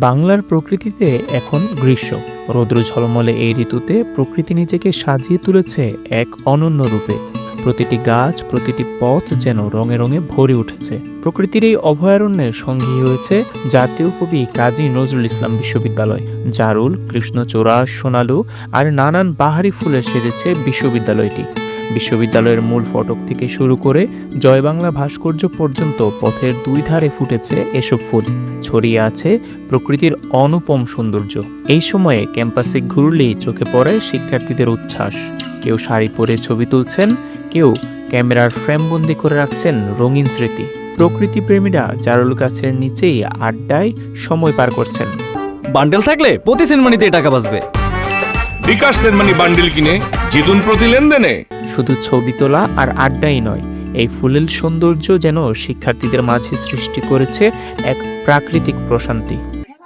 বাংলার প্রকৃতিতে এখন গ্রীষ্ম। রৌদ্র ঝলমলে এই ঋতুতে প্রকৃতি নিজেকে সাজিয়ে তুলেছে এক অনন্য রূপে। প্রতিটি গাছ, প্রতিটি পথ যেন রঙে রঙে ভরে উঠেছে। প্রকৃতির এই অভয়ারণ্যের সঙ্গী হয়েছে জাতীয় কবি কাজী নজরুল ইসলাম বিশ্ববিদ্যালয়। জারুল, কৃষ্ণচূড়া, সোনালু আর নানান বাহারি ফুলে সেজেছে বিশ্ববিদ্যালয়টি। বিশ্ববিদ্যালয়ের মূল ফটক থেকে শুরু করে জয় বাংলা ভাস্কর্য পর্যন্ত পথের দুই ধারে ফুটেছে এসব ফুল। ছড়িয়ে আছে প্রকৃতির অনুপম সৌন্দর্য। এই সময়ে ক্যাম্পাসে ঘুরলেই চোখে পড়ে শিক্ষার্থীদের উচ্ছ্বাস। কেউ শাড়ি পরে ছবি তুলছেন, কেউ ক্যামেরার ফ্রেমবন্দি করে রাখছেন রঙিন স্মৃতি। প্রকৃতি প্রেমীরা জারুল গাছের নিচেই আড্ডায় সময় পার করছেন। বান্ডেল থাকলে প্রতি সেনমানিতে টাকা বাঁচবে। বিকাশ সেনমানি বান্ডেল কিনে জিতুন প্রতি লেনদেনে। শুধু ছবি তোলা আর আড্ডাই নয়, এই ফুলের সৌন্দর্য যেন শিক্ষার্থীদের মাঝে সৃষ্টি করেছে এক প্রাকৃতিক প্রশান্তি।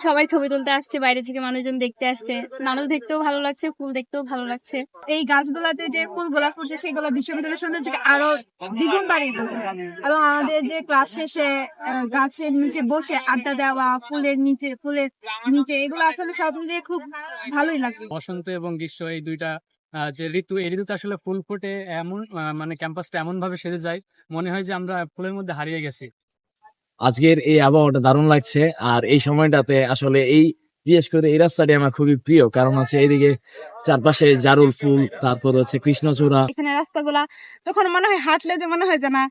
সবাই ছবি তুলতে আসছে, বাইরে থেকে মানুষজন দেখতে আসছে। মানুষ দেখতেও ভালো লাগছে, ফুল দেখতেও ভালো লাগছে। এই গাছগুলাতে যে ফুলগুলা ফুটছে সেগুলো বিশ্ববিদ্যালয়ের সৌন্দর্যকে আরো দ্বিগুণ বাড়িয়ে তুলছে। এবং আমাদের যে ক্লাস শেষে গাছের নিচে বসে আড্ডা দেওয়া, ফুলের নিচে এগুলো আসলে সব মিলিয়ে খুব ভালোই লাগে। বসন্ত এবং গ্রীষ্ম এই দুইটা যে ঋতু, এই ঋতুতে আসলে ফুল ফুটে এমন মানে ক্যাম্পাসটা এমন ভাবে সেজে যায়, মনে হয় যে আমরা ফুলের মধ্যে হারিয়ে গেছি। আজকের এই আবহাওয়াটা দারুণ লাগছে। আর এই সময়টাতে আসলে বিশেষ করে এই রাস্তাটি আমার খুবই প্রিয়, কারণ হচ্ছে এইদিকে চারপাশে জারুল ফুল, তারপর হচ্ছে কৃষ্ণচূড়া। এখানে রাস্তাগুলা তখন মনে হয় হাঁটলে যে মনে হয় যে না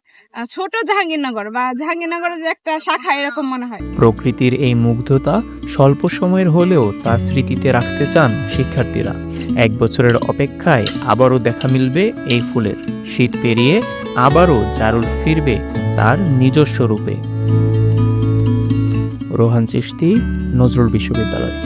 ছোট জাহাঙ্গীরনগর বা জাহাঙ্গীরনগরের যে একটা শাখা এরকম মনে হয়। প্রকৃতির এই মুগ্ধতা স্বল্প সময়ের হলেও তা স্মৃতিতে রাখতে চান শিক্ষার্থীরা। এক বছরের অপেক্ষায় আবারও দেখা মিলবে এই ফুলের। শীত পেরিয়ে আবারও জারুল ফিরবে তার নিজস্ব রূপে। রোহান চিশতি, নজরুল বিশ্ববিদ্যালয়।